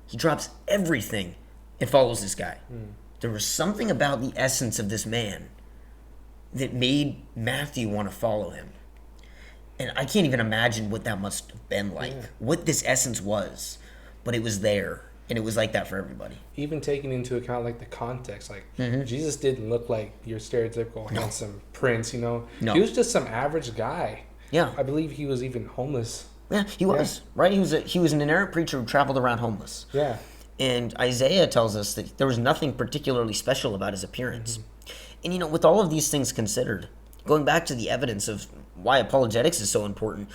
He drops everything and follows this guy. Mm. There was something about the essence of this man that made Matthew want to follow him. And I can't even imagine what that must have been like, what this essence was. But it was there. And it was like that for everybody. Even taking into account, like, the context. Like, Jesus didn't look like your stereotypical handsome prince, you know? No. He was just some average guy. Yeah. I believe he was even homeless. Yeah, he was, right? He was an inerrant preacher who traveled around homeless. Yeah. And Isaiah tells us that there was nothing particularly special about his appearance. And, you know, with all of these things considered, going back to the evidence of why apologetics is so important,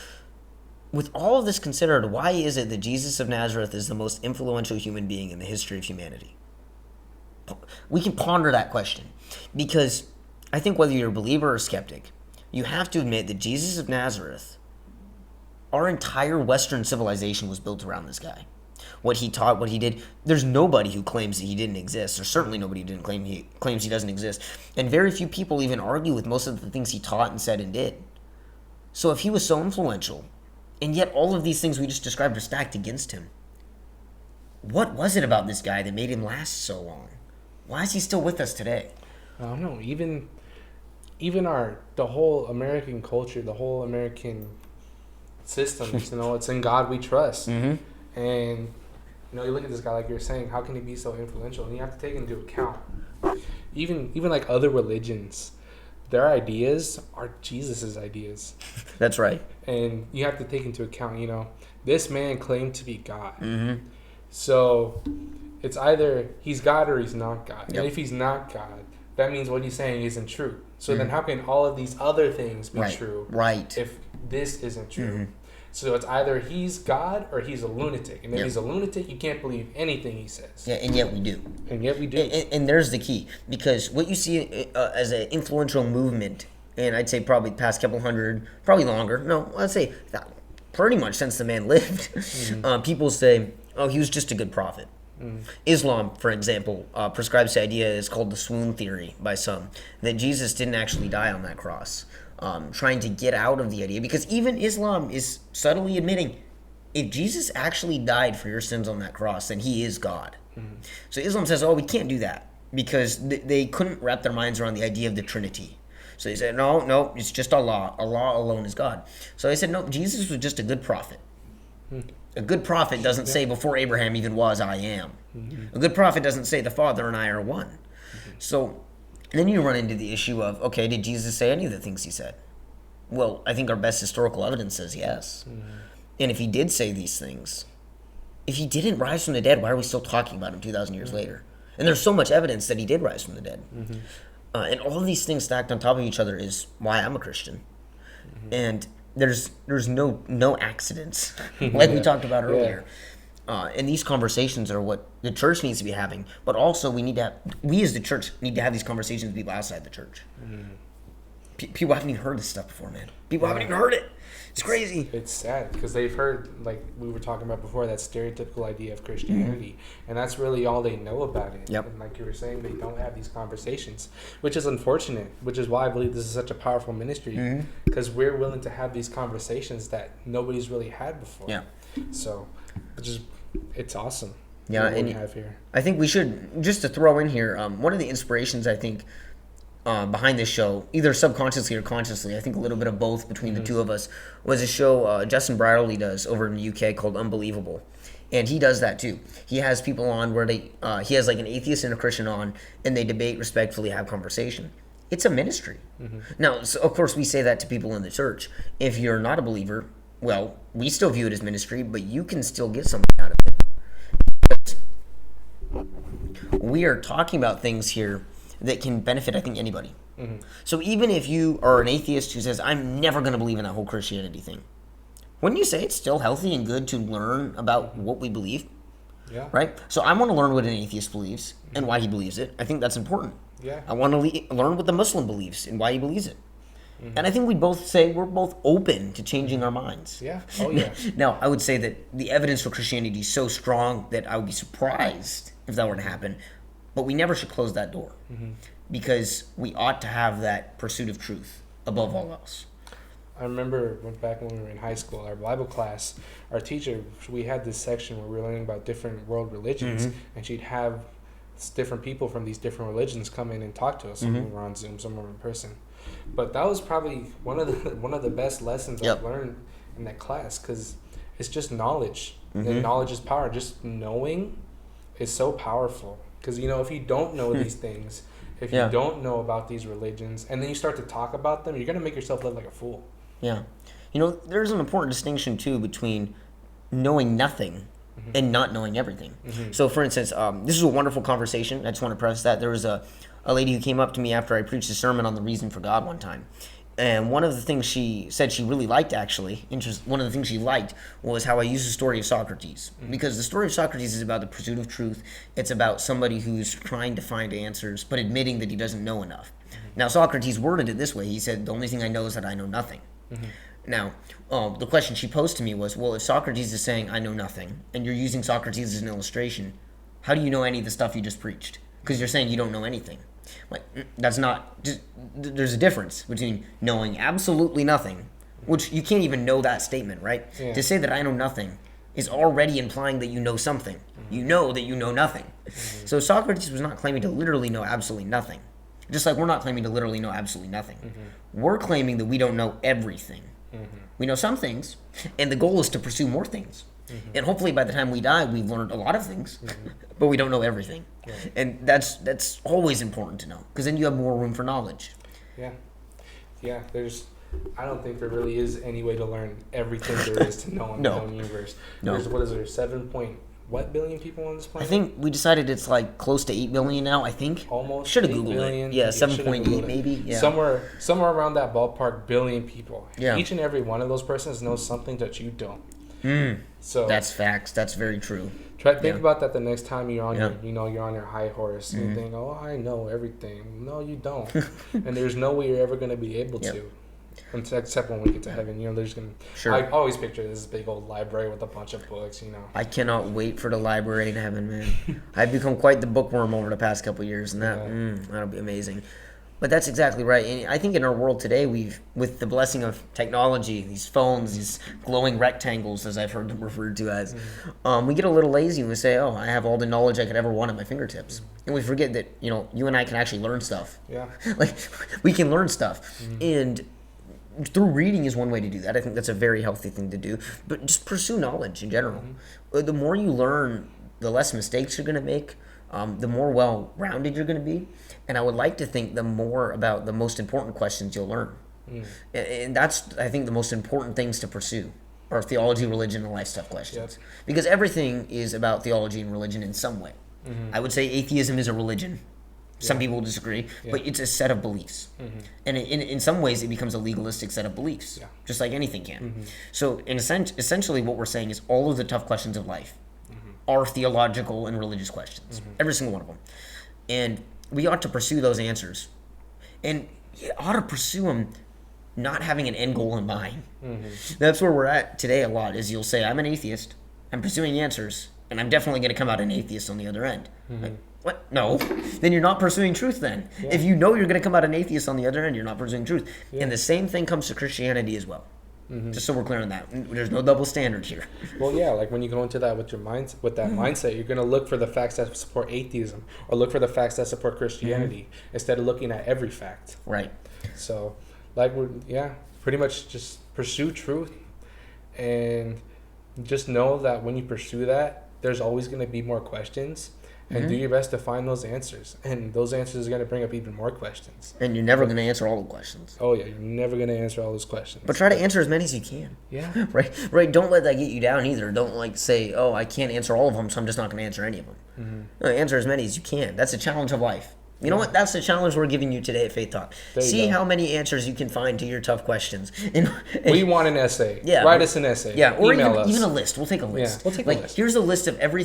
with all of this considered, why is it that Jesus of Nazareth is the most influential human being in the history of humanity? We can ponder that question, because I think whether you're a believer or skeptic, you have to admit that Jesus of Nazareth, our entire Western civilization was built around this guy. What he taught, what he did, there's nobody who claims that he didn't exist. There's certainly nobody who claims he doesn't exist. And very few people even argue with most of the things he taught and said and did. So if he was so influential, and yet all of these things we just described are stacked against him, what was it about this guy that made him last so long? Why is he still with us today? I don't know. Even the whole American culture, the whole American systems, you know, it's in God we trust. And, you know, you look at this guy, like you're saying, how can he be so influential? And you have to take into account, even like other religions, their ideas are Jesus's ideas. That's right. And you have to take into account, you know, this man claimed to be God. So it's either he's God or he's not God. Yep. And if he's not God, that means what he's saying isn't true. So then how can all of these other things be true? Right. If this isn't true. So it's either he's God or he's a lunatic. And if he's a lunatic, you can't believe anything he says. Yeah, and yet we do. And there's the key. Because what you see as an influential movement, and I'd say probably the past couple hundred, probably longer. No, I'd say pretty much since the man lived. People say, oh, he was just a good prophet. Islam, for example, prescribes the idea, is called the swoon theory by some, that Jesus didn't actually die on that cross. Trying to get out of the idea, because even Islam is subtly admitting, if Jesus actually died for your sins on that cross, then he is God. So Islam says, oh, we can't do that, because they couldn't wrap their minds around the idea of the Trinity. So they said, no, it's just Allah. Allah alone is God. So they said, no, Jesus was just a good prophet. A good prophet doesn't say before Abraham even was, I am. A good prophet doesn't say the Father and I are one. So then you run into the issue of, okay, did Jesus say any of the things he said? Well, I think our best historical evidence says yes. And if he did say these things, if he didn't rise from the dead, why are we still talking about him 2,000 years later? And there's so much evidence that he did rise from the dead. And all of these things stacked on top of each other is why I'm a Christian. And there's no accidents, like we talked about earlier. And these conversations are what the church needs to be having. But also we as the church need to have these conversations with people outside the church. People haven't even heard this stuff before, man. People haven't even heard it. It's crazy. It's sad because they've heard, like we were talking about before, that stereotypical idea of Christianity. And that's really all they know about it. And like you were saying, they don't have these conversations, which is unfortunate, which is why I believe this is such a powerful ministry, because we're willing to have these conversations that nobody's really had before. So it's awesome. And we have here. I think we should, just to throw in here, one of the inspirations I think behind this show, either subconsciously or consciously, I think a little bit of both between the two of us, was a show Justin Brierley does over in the UK called Unbelievable. And he does that too. He has people on where he has like an atheist and a Christian on, and they debate respectfully, have conversation. It's a ministry. Now, so of course, we say that to people in the church. If you're not a believer, well, we still view it as ministry, but you can still get something out of it. We are talking about things here that can benefit, I think, anybody. So even if you are an atheist who says, I'm never going to believe in that whole Christianity thing, wouldn't you say it's still healthy and good to learn about what we believe? Right? So I want to learn what an atheist believes and why he believes it. I think that's important. I want to learn what the Muslim believes and why he believes it. And I think we'd both say we're both open to changing our minds. Yeah. Oh, yeah. Now, I would say that the evidence for Christianity is so strong that I would be surprised if that were to happen. But we never should close that door because we ought to have that pursuit of truth above all else. I remember back when we were in high school, our Bible class, our teacher, we had this section where we were learning about different world religions, and she'd have different people from these different religions come in and talk to us. Some were on Zoom, some were in person. But that was probably one of the best lessons I've learned in that class, because it's just knowledge, and knowledge is power. Just knowing is so powerful, because if you don't know these things, if you don't know about these religions, and then you start to talk about them, you're gonna make yourself look like a fool. Yeah. There's an important distinction, too, between knowing nothing and not knowing everything. So, for instance, this is a wonderful conversation. I just want to preface that. There was a lady who came up to me after I preached a sermon on the reason for God one time. And one of the things she said she really liked, actually, one of the things she liked was how I used the story of Socrates. Because the story of Socrates is about the pursuit of truth. It's about somebody who's trying to find answers, but admitting that he doesn't know enough. Now, Socrates worded it this way. He said, the only thing I know is that I know nothing. Now, the question she posed to me was, well, if Socrates is saying, I know nothing, and you're using Socrates as an illustration, how do you know any of the stuff you just preached? Because you're saying you don't know anything. Like, that's not, there's a difference between knowing absolutely nothing, which you can't even know that statement, right? Yeah. To say that I know nothing is already implying that you know something. You know that you know nothing. So Socrates was not claiming to literally know absolutely nothing. Just like we're not claiming to literally know absolutely nothing. We're claiming that we don't know everything. We know some things, and the goal is to pursue more things. And hopefully by the time we die, we've learned a lot of things, but we don't know everything. Right. And that's always important to know, because then you have more room for knowledge. Yeah. I don't think there really is any way to learn everything there is to know in the known universe. No. What is there, 7 billion people on this planet? I think we decided it's like close to 8 billion now, I think. Almost. Should have Googled it. Yeah, 7.8 maybe. Yeah. Somewhere around that ballpark, billion people. Yeah. Each and every one of those persons knows something that you don't. So that's facts. That's very true. Think about that the next time you're on you're on your high horse and you think, oh, I know everything. No, you don't. And there's no way you're ever going to be able to. Except when we get to heaven, there's gonna. Sure. I always picture this big old library with a bunch of books, I cannot wait for the library in heaven, man. I've become quite the bookworm over the past couple of years, and that'll be amazing. But that's exactly right. And I think in our world today, with the blessing of technology, these phones, these glowing rectangles, as I've heard them referred to as, we get a little lazy and we say, oh, I have all the knowledge I could ever want at my fingertips. And we forget that, you and I can actually learn stuff. Yeah. Like, we can learn stuff. And through reading is one way to do that. I think that's a very healthy thing to do. But just pursue knowledge in general. The more you learn, the less mistakes you're going to make, the more well-rounded you're going to be. And I would like to think the more about the most important questions you'll learn. And that's, I think, the most important things to pursue are theology, religion, and life stuff questions. Yep. Because everything is about theology and religion in some way. I would say atheism is a religion. Some people disagree, but it's a set of beliefs. And in some ways, it becomes a legalistic set of beliefs, just like anything can. So in essentially what we're saying is all of the tough questions of life are theological and religious questions, every single one of them. And we ought to pursue those answers. And you ought to pursue them not having an end goal in mind. That's where we're at today a lot, is you'll say, I'm an atheist, I'm pursuing answers, and I'm definitely going to come out an atheist on the other end. Like, what? No. Then you're not pursuing truth then. If you know you're going to come out an atheist on the other end, you're not pursuing truth. And the same thing comes to Christianity as well. Just so we're clear on that. There's no double standard here. Well, yeah, like when you go into that with your mind, with that mindset, you're going to look for the facts that support atheism or look for the facts that support Christianity instead of looking at every fact. Right. So, pretty much just pursue truth and just know that when you pursue that, there's always going to be more questions. And do your best to find those answers. And those answers are going to bring up even more questions. And you're never going to answer all the questions. Oh, yeah. You're never going to answer all those questions. But try to answer as many as you can. Yeah. Right. Don't let that get you down either. Don't say, oh, I can't answer all of them, so I'm just not going to answer any of them. No, answer as many as you can. That's a challenge of life. You know what? That's the challenge we're giving you today at Faith Talk. See how many answers you can find to your tough questions. We want an essay. Yeah. Write us an essay. Yeah, or Email us. even a list. We'll take a list. Yeah, we'll take a list. Here's a list of every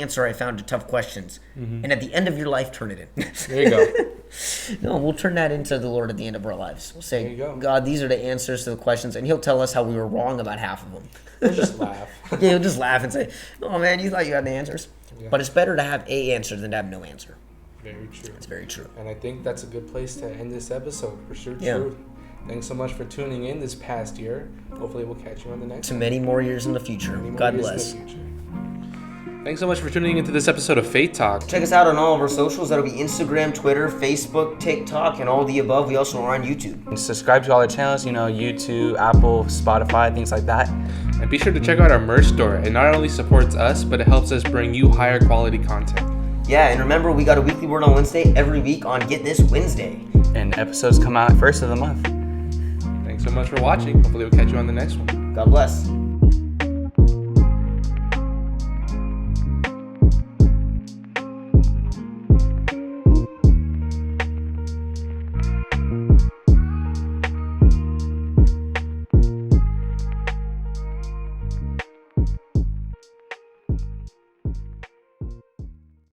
answer I found to tough questions. And at the end of your life, turn it in. There you go. No, we'll turn that into the Lord at the end of our lives. We'll say, There you go. God, these are the answers to the questions. And he'll tell us how we were wrong about half of them. We'll just laugh. Yeah, he'll just laugh and say, oh, man, you thought you had the answers. Yeah. But it's better to have a answer than to have no answer. Very true. It's very true. And I think that's a good place to end this episode. For sure, Yeah. true. Thanks so much for tuning in this past year. Hopefully we'll catch you on the next To one. many more years in the future. Many more God years bless. in the future. Thanks so much for tuning into this episode of Faith Talk. Check us out on all of our socials. That'll be Instagram, Twitter, Facebook, TikTok, and all the above. We also are on YouTube. And subscribe to all our channels, YouTube, Apple, Spotify, things like that. And be sure to check out our merch store. It not only supports us, but it helps us bring you higher quality content. Yeah, and remember, we got a weekly word on Wednesday every week on Get This Wednesday. And episodes come out first of the month. Thanks so much for watching. Hopefully we'll catch you on the next one. God bless.